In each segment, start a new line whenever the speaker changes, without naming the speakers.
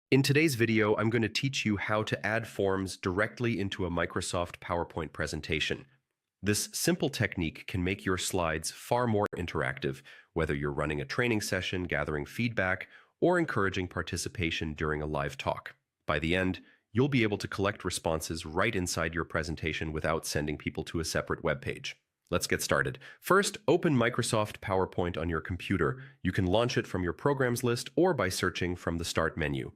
In today's video, I'm going to teach you how to add forms directly into a Microsoft PowerPoint presentation. This simple technique can make your slides far more interactive, whether you're running a training session, gathering feedback, or encouraging participation during a live talk. By the end, you'll be able to collect responses right inside your presentation without sending people to a separate web page. Let's get started. First, open Microsoft PowerPoint on your computer. You can launch it from your programs list or by searching from the Start menu.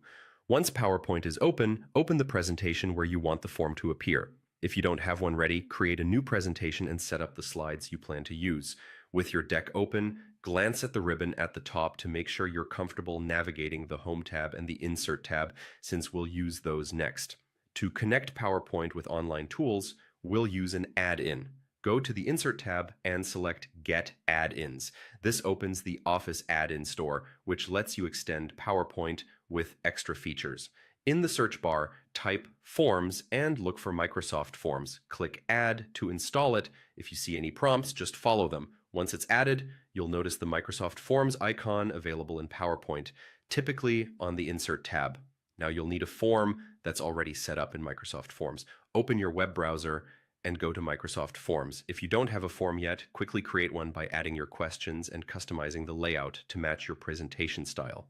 Once PowerPoint is open, open the presentation where you want the form to appear. If you don't have one ready, create a new presentation and set up the slides you plan to use. With your deck open, glance at the ribbon at the top to make sure you're comfortable navigating the Home tab and the Insert tab, since we'll use those next. To connect PowerPoint with online tools, we'll use an add-in. Go to the Insert tab and select Get Add-ins. This opens the Office add-in store, which lets you extend PowerPoint with extra features. In the search bar, type Forms and look for Microsoft Forms. Click Add to install it. If you see any prompts, just follow them. Once it's added, you'll notice the Microsoft Forms icon available in PowerPoint, typically on the Insert tab. Now you'll need a form that's already set up in Microsoft Forms. Open your web browser and go to Microsoft Forms. If you don't have a form yet, quickly create one by adding your questions and customizing the layout to match your presentation style.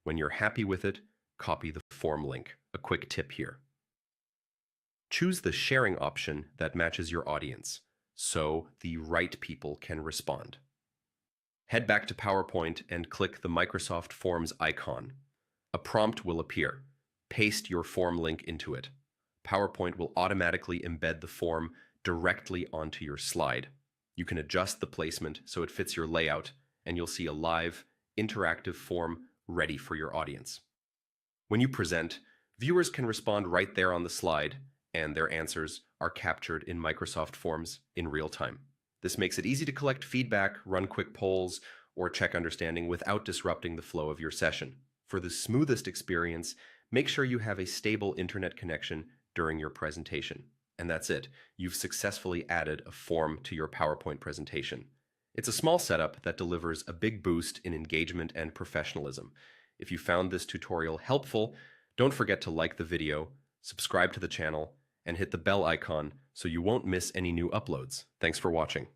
When you're happy with it, copy the form link. A quick tip here. Choose the sharing option that matches your audience, so the right people can respond. Head back to PowerPoint and click the Microsoft Forms icon. A prompt will appear. Paste your form link into it. PowerPoint will automatically embed the form directly onto your slide. You can adjust the placement so it fits your layout, and you'll see a live, interactive form ready for your audience. When you present, viewers can respond right there on the slide, and their answers are captured in Microsoft Forms in real time. This makes it easy to collect feedback, run quick polls, or check understanding without disrupting the flow of your session. For the smoothest experience, make sure you have a stable internet connection during your presentation. And that's it. You've successfully added a form to your PowerPoint presentation. It's a small setup that delivers a big boost in engagement and professionalism. If you found this tutorial helpful, don't forget to like the video, subscribe to the channel, and hit the bell icon so you won't miss any new uploads. Thanks for watching.